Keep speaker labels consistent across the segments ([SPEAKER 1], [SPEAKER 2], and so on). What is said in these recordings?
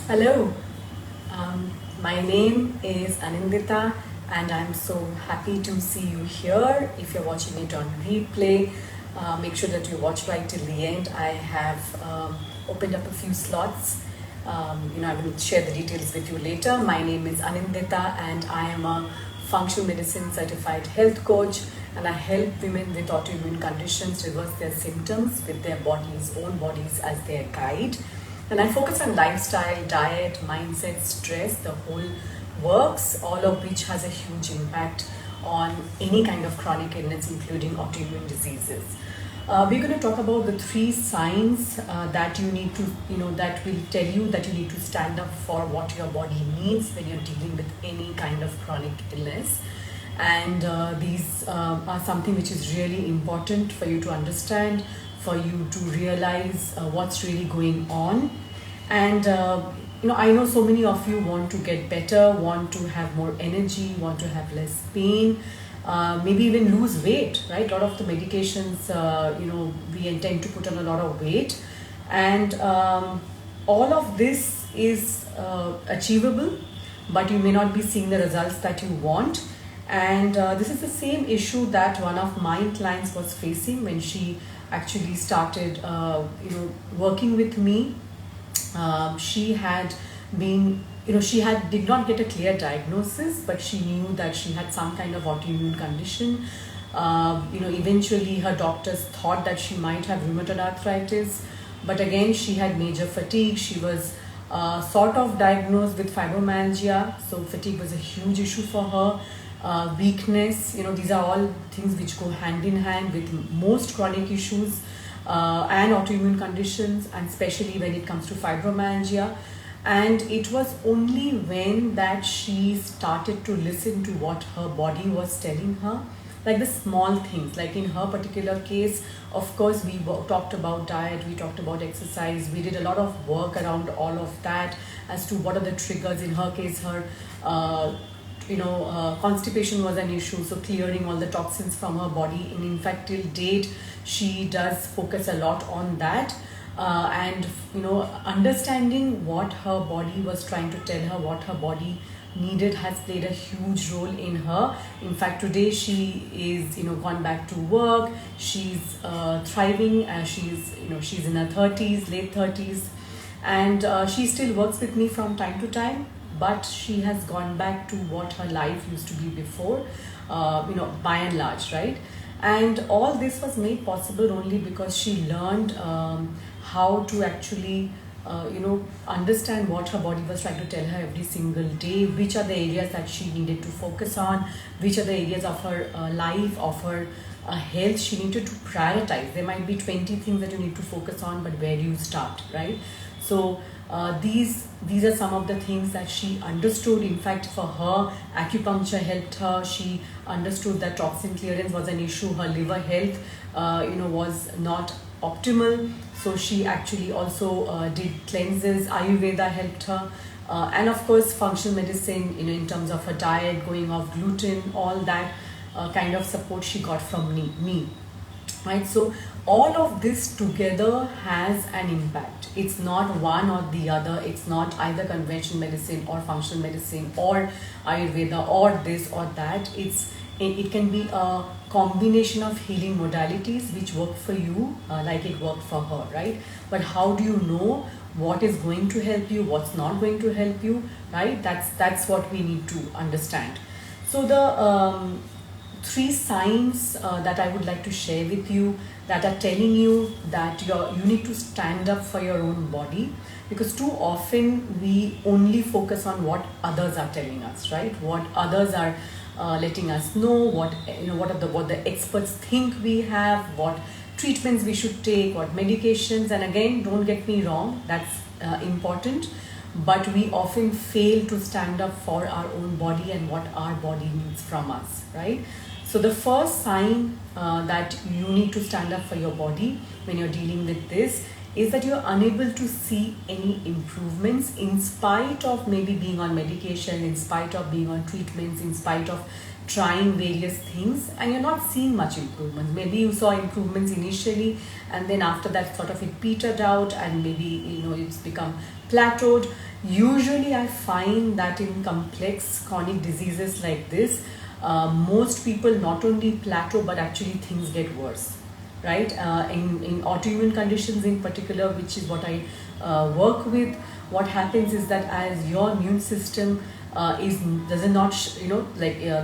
[SPEAKER 1] Hello, um, my name is Anindita, and I'm so happy to see you here. If you're watching it on replay, make sure that you watch right till the end. I have opened up a few slots. I will share the details with you later. My name is Anindita, and I am a functional medicine certified health coach, and I help women with autoimmune conditions reverse their symptoms with their bodies, own bodies as their guide. And I focus on lifestyle, diet, mindset, stress, the whole works, all of which has a huge impact on any kind of chronic illness, including autoimmune diseases. We're going to talk about the three signs that you need to, that will tell you that you need to stand up for what your body needs when you're dealing with any kind of chronic illness. And these are something which is really important for you to understand, for you to realize what's really going on. And I know so many of you want to get better, want to have more energy, want to have less pain, maybe even lose weight, right? A lot of the medications, we intend to put on a lot of weight. And all of this is achievable, but you may not be seeing the results that you want. And this is the same issue that one of my clients was facing when she actually started, working with me. She had been, she did not get a clear diagnosis, but she knew that she had some kind of autoimmune condition. Eventually her doctors thought that she might have rheumatoid arthritis, but again she had major fatigue. She was sort of diagnosed with fibromyalgia, so fatigue was a huge issue for her. Weakness, these are all things which go hand in hand with most chronic issues and autoimmune conditions, and especially when it comes to fibromyalgia. And it was only when that she started to listen to what her body was telling her, like the small things, like in her particular case, of course we talked about diet, we talked about exercise, we did a lot of work around all of that as to what are the triggers. In her case, her constipation was an issue, so clearing all the toxins from her body. And in fact, till date, she does focus a lot on that. And understanding what her body was trying to tell her, what her body needed, has played a huge role in her. In fact, today she is gone back to work. She's thriving. She's in her 30s, late 30s, and she still works with me from time to time, but she has gone back to what her life used to be before, by and large, right? And all this was made possible only because she learned how to actually understand what her body was trying to tell her every single day, which are the areas that she needed to focus on, which are the areas of her life, of her health she needed to prioritize. There might be 20 things that you need to focus on, but where do you start, right? So these are some of the things that she understood. In fact, for her, acupuncture helped her. She understood that toxin clearance was an issue. Her liver health, was not optimal. So she actually also did cleanses. Ayurveda helped her. And of course, functional medicine, in terms of her diet, going off gluten, all that kind of support she got from me. Right? So all of this together has an impact. It's not one or the other. It's not either conventional medicine or functional medicine or Ayurveda or this or that. It can be a combination of healing modalities which work for you, like it worked for her, right? But how do you know what is going to help you, what's not going to help you, right? That's what we need to understand. So the three signs that I would like to share with you, that are telling you that you need to stand up for your own body, because too often we only focus on what others are telling us, right? What others are letting us know, what the experts think we have, what treatments we should take, what medications. And again, don't get me wrong, that's important, but we often fail to stand up for our own body and what our body needs from us, right? So the first sign that you need to stand up for your body when you're dealing with this is that you're unable to see any improvements in spite of maybe being on medication, in spite of being on treatments, in spite of trying various things and you're not seeing much improvement. Maybe you saw improvements initially and then after that sort of it petered out and maybe it's become plateaued. Usually I find that in complex chronic diseases like this, most people not only plateau but actually things get worse, right? In autoimmune conditions in particular, which is what I work with, what happens is that as your immune system the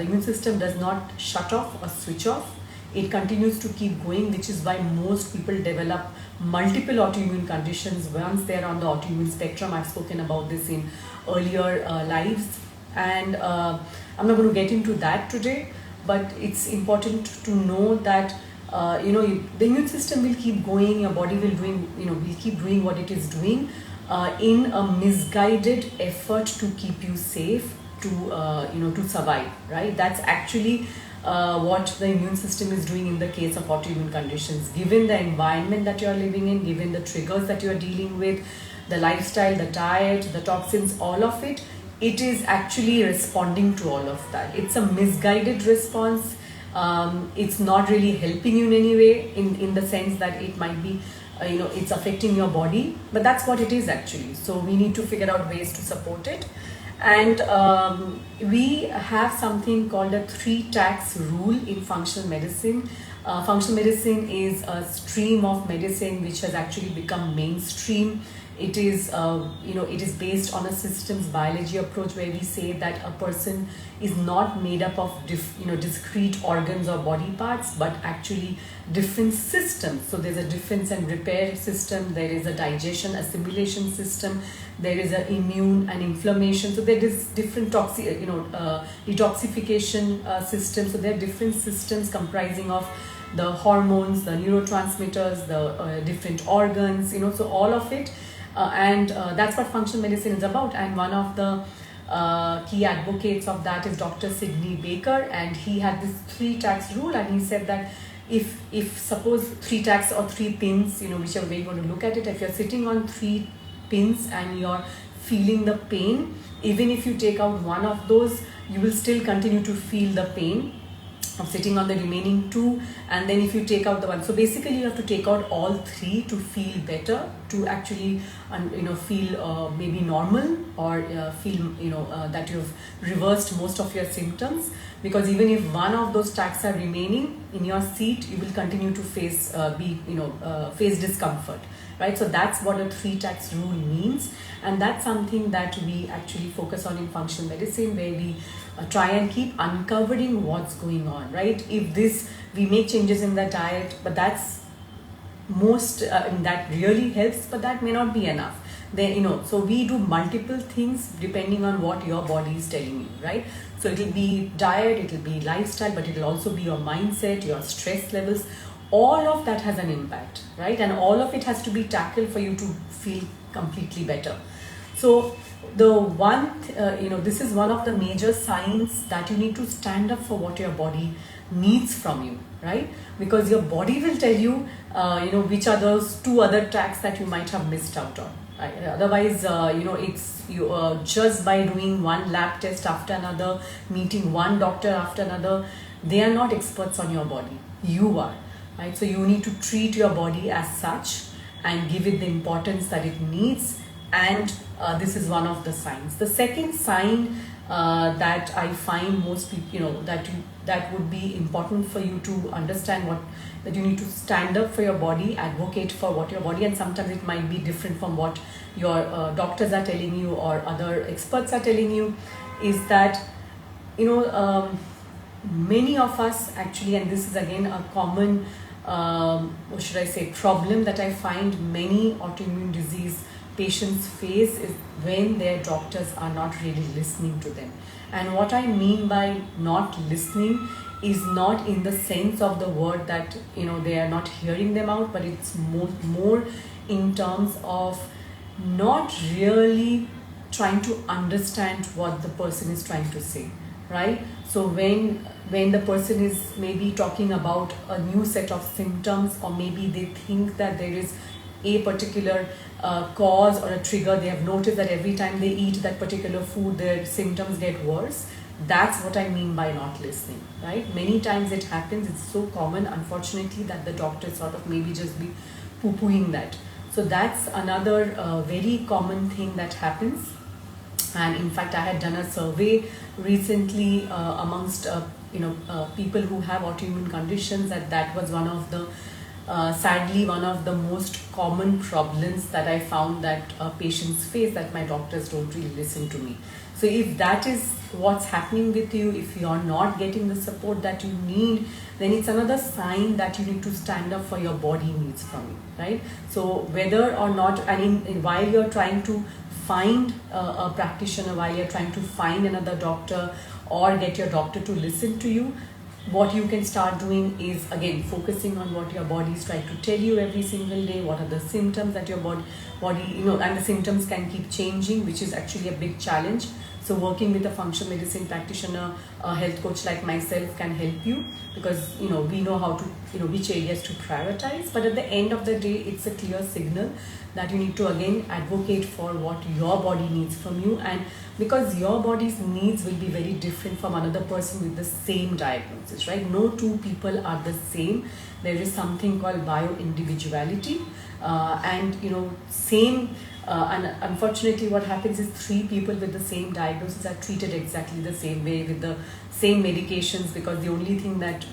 [SPEAKER 1] immune system does not shut off or switch off, it continues to keep going, which is why most people develop multiple autoimmune conditions once they are on the autoimmune spectrum. I've spoken about this in earlier lives, and I'm not going to get into that today, but it's important to know that the immune system will keep going, your body will keep doing what it is doing in a misguided effort to keep you safe, to survive, right? That's actually what the immune system is doing in the case of autoimmune conditions. Given the environment that you're living in, given the triggers that you're dealing with, the lifestyle, the diet, the toxins, all of it, it is actually responding to all of that. It's a misguided response. It's not really helping you in any way, in the sense that it might be it's affecting your body, but that's what it is actually. So we need to figure out ways to support it. And we have something called a 3 tax rule in functional medicine. Functional medicine is a stream of medicine which has actually become mainstream. It is it is based on a systems biology approach, where we say that a person is not made up of discrete organs or body parts, but actually different systems. So there's a defense and repair system, there is a digestion assimilation system, there is an immune and inflammation, so there is different detoxification system. So there are different systems comprising of the hormones, the neurotransmitters, the different organs, so all of it. And that's what functional medicine is about. And one of the key advocates of that is Dr. Sidney Baker, and he had this 3 tax rule, and he said that if suppose 3 tax or 3 pins, whichever way you want to look at it, if you're sitting on 3 pins and you're feeling the pain, even if you take out one of those, you will still continue to feel the pain of sitting on the remaining 2. And then if you take out the one, so basically you have to take out all 3 to feel better, to actually feel maybe normal, or feel that you've reversed most of your symptoms. Because even if one of those tags are remaining in your seat, you will continue to face discomfort, right? So that's what a 3 tax rule means, and that's something that we actually focus on in functional medicine, where we try and keep uncovering what's going on, right? If we make changes in the diet, but that's that really helps, but that may not be enough. Then so we do multiple things depending on what your body is telling you, right? So it'll be diet, it'll be lifestyle, but it'll also be your mindset, your stress levels. All of that has an impact, right? And all of it has to be tackled for you to feel completely better. So this is one of the major signs that you need to stand up for what your body needs from you, right? Because your body will tell you, which are those 2 other tracks that you might have missed out on. Right? Otherwise, just by doing one lab test after another, meeting one doctor after another, they are not experts on your body. You are, right? So you need to treat your body as such and give it the importance that it needs. And this is one of the signs. The second sign that I find most people, that would be important for you to understand, that you need to stand up for your body, advocate for what your body, and sometimes it might be different from what your doctors are telling you or other experts are telling you, is that many of us actually, and this is again a common problem that I find many autoimmune disease patients face, is when their doctors are not really listening to them. And what I mean by not listening is not in the sense of the word that they are not hearing them out, but it's more in terms of not really trying to understand what the person is trying to say, right? So when the person is maybe talking about a new set of symptoms, or maybe they think that there is a particular cause or a trigger, they have noticed that every time they eat that particular food, their symptoms get worse. That's what I mean by not listening, right? Many times it happens, it's so common, unfortunately, that the doctor sort of maybe just be poo-pooing that. So that's another very common thing that happens. And in fact, I had done a survey recently amongst people who have autoimmune conditions, that was one of the sadly one of the most common problems that I found that patients face, that my doctors don't really listen to me. So if that is what's happening with you, if you're not getting the support that you need, then it's another sign that you need to stand up for your body needs from you, right? So whether or not, while you're trying to find a practitioner, while you're trying to find another doctor or get your doctor to listen to you, what you can start doing is, again, focusing on what your body is trying to tell you every single day. What are the symptoms that your body and the symptoms can keep changing, which is actually a big challenge. So working with a functional medicine practitioner, a health coach like myself can help you, because we know how to, which areas to prioritize. But at the end of the day, it's a clear signal that you need to again advocate for what your body needs from you, and because your body's needs will be very different from another person with the same diagnosis, right? No two people are the same. There is something called bio-individuality, and unfortunately what happens is 3 people with the same diagnosis are treated exactly the same way with the same medications, because the only thing that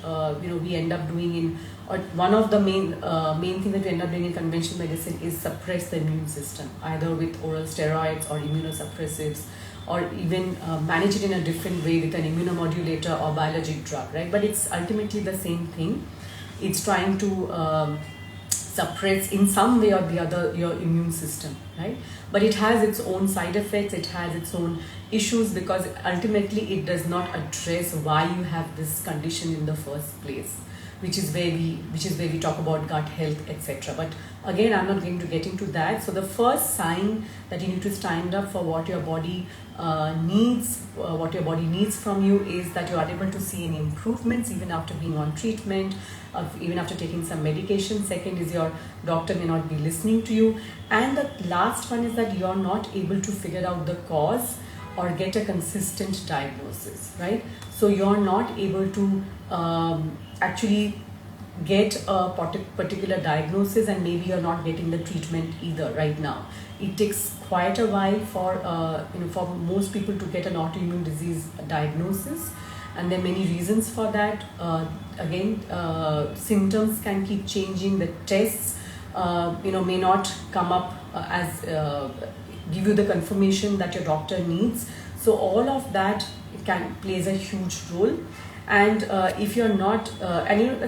[SPEAKER 1] we end up doing or one of the main thing that we end up doing in conventional medicine is suppress the immune system, either with oral steroids or immunosuppressives, or even manage it in a different way with an immunomodulator or biologic drug, right? But it's ultimately the same thing. It's trying to suppress in some way or the other your immune system, right? But it has its own side effects, it has its own issues, because ultimately it does not address why you have this condition in the first place, which is where we talk about gut health, etc. But again, I'm not going to get into that. So the first sign that you need to stand up for what your body needs from you is that you are able to see any improvements even after being on treatment, even after taking some medication. Second is your doctor may not be listening to you, and the last one is that you're not able to figure out the cause or get a consistent diagnosis, right? So you're not able to actually get a particular diagnosis, and maybe you're not getting the treatment either right now. It takes quite a while for most people to get an autoimmune disease diagnosis, and there are many reasons for that. Symptoms can keep changing. The tests may not come up as give you the confirmation that your doctor needs. So all of that plays a huge role. And if you're not,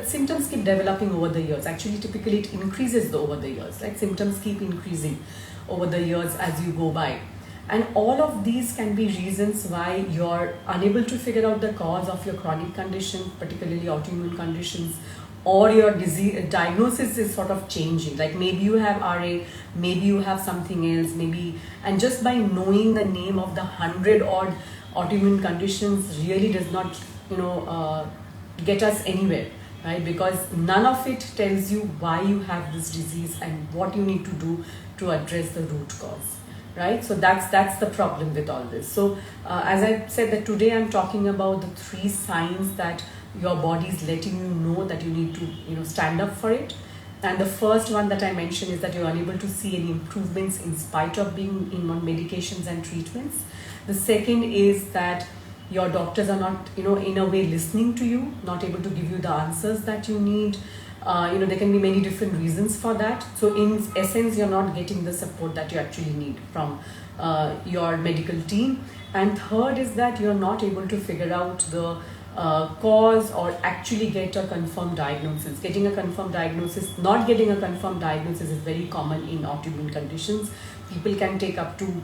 [SPEAKER 1] symptoms keep developing over the years. Actually, typically it increases over the years, right? Symptoms keep increasing over the years as you go by. And all of these can be reasons why you're unable to figure out the cause of your chronic condition, particularly autoimmune conditions, or your disease diagnosis is sort of changing. Like maybe you have RA, maybe you have something else, and just by knowing the name of the 100 odd autoimmune conditions really does not get us anywhere, right? Because none of it tells you why you have this disease and what you need to do to address the root cause, right? So that's the problem with all this. So as I said, that today I'm talking about the 3 signs that your body is letting you know that you need to stand up for it. And the first one that I mentioned is that you're unable to see any improvements in spite of being on medications and treatments. The second is that your doctors are not, in a way listening to you, not able to give you the answers that you need. There can be many different reasons for that. So in essence, you're not getting the support that you actually need from your medical team. And third is that you're not able to figure out the cause or actually get a confirmed diagnosis. Getting a confirmed diagnosis, not getting a confirmed diagnosis is very common in autoimmune conditions. People can take up to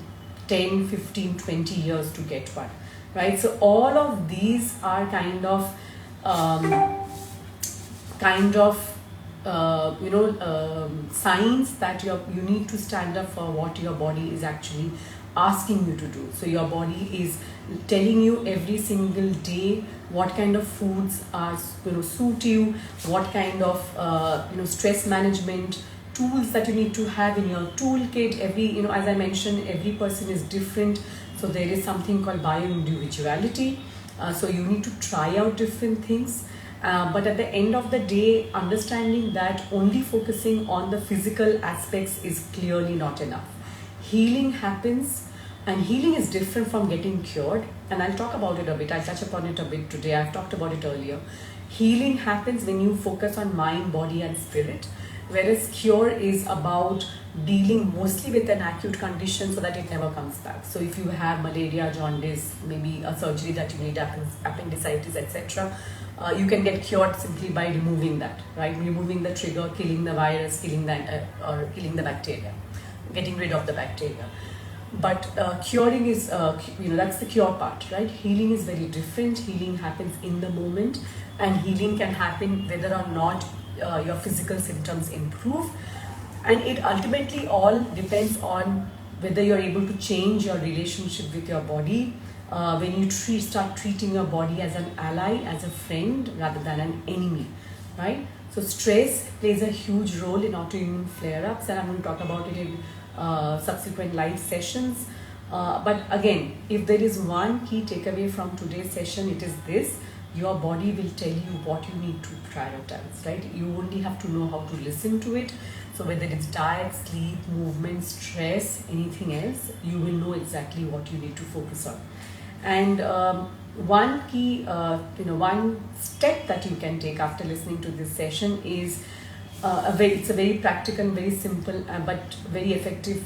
[SPEAKER 1] 10, 15, 20 years to get one. Right, so all of these are kind of signs that you need to stand up for what your body is actually asking you to do. So your body is telling you every single day what kind of foods are suit you, what kind of stress management tools that you need to have in your toolkit. As I mentioned, every person is different. So there is something called bio-individuality, So you need to try out different things. But at the end of the day, understanding that only focusing on the physical aspects is clearly not enough. Healing happens, and healing is different from getting cured. And I'll talk about it a bit. I'll touch upon it a bit today. I've talked about it earlier. Healing happens when you focus on mind, body, and spirit, whereas cure is about dealing mostly with an acute condition so that it never comes back. So if you have malaria, jaundice, maybe a surgery that you need, appendicitis, etc., you can get cured simply by removing that, right? Removing the trigger, killing the virus, killing the bacteria, getting rid of the bacteria. But curing is, that's the cure part, right? Healing is very different. Healing happens in the moment, and healing can happen whether or not your physical symptoms improve. And it ultimately all depends on whether you're able to change your relationship with your body. When you start treating your body as an ally, as a friend, rather than an enemy, right? So stress plays a huge role in autoimmune flare-ups, and I'm going to talk about it in subsequent live sessions. But again, if there is one key takeaway from today's session, it is this: your body will tell you what you need to prioritize, right? You only have to know how to listen to it. So whether it's diet, sleep, movement, stress, anything else, you will know exactly what you need to focus on. And one key, one step that you can take after listening to this session is it's a very practical and very simple but very effective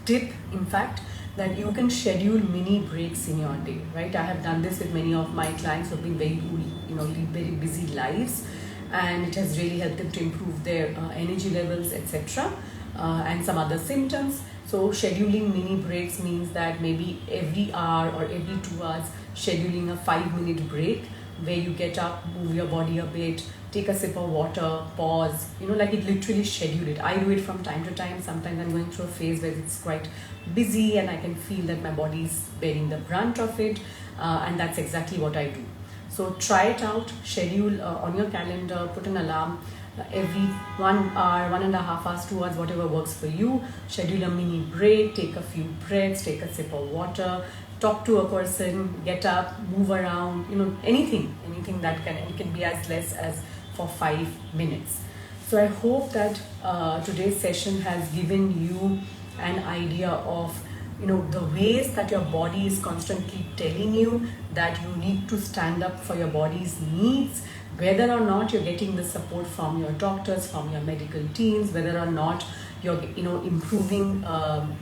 [SPEAKER 1] tip, in fact, that you can schedule mini breaks in your day, right? I have done this with many of my clients who have been lead very busy lives, and it has really helped them to improve their energy levels, etc., and some other symptoms. So scheduling mini breaks means that maybe every hour or every 2 hours, scheduling a 5-minute break where you get up, move your body a bit, take a sip of water, pause, it literally schedule it. I do it from time to time. Sometimes I'm going through a phase where it's quite busy and I can feel that my body is bearing the brunt of it, and that's exactly what I do. So try it out, schedule on your calendar, put an alarm every 1 hour, 1.5 hours, 2 hours, whatever works for you. Schedule a mini break, take a few breaths, take a sip of water, talk to a person, get up, move around, anything that it can be as less as for 5 minutes. So I hope that today's session has given you an idea of the ways that your body is constantly telling you that you need to stand up for your body's needs, whether or not you're getting the support from your doctors, from your medical teams, whether or not you're improving,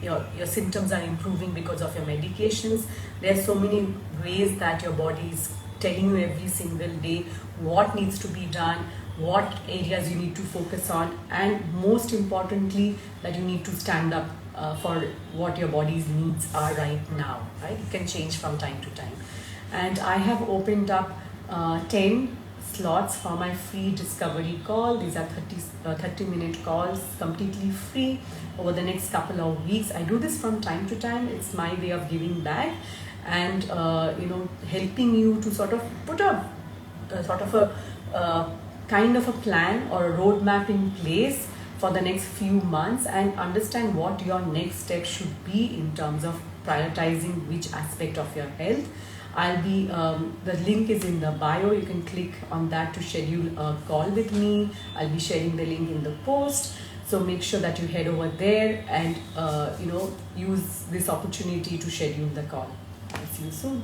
[SPEAKER 1] your symptoms are improving because of your medications. There are so many ways that your body is telling you every single day what needs to be done, what areas you need to focus on, and most importantly, that you need to stand up for what your body's needs are right now, right? It can change from time to time. And I have opened up 10 slots for my free discovery call. These are 30-minute calls, completely free, over the next couple of weeks. I do this from time to time. It's my way of giving back and helping you to sort of put a kind of a plan or a roadmap in place for the next few months and understand what your next step should be in terms of prioritizing which aspect of your health. I'll be, the link is in the bio. You can click on that to schedule a call with me. I'll be sharing the link in the post. So make sure that you head over there and, use this opportunity to schedule the call. I'll see you soon.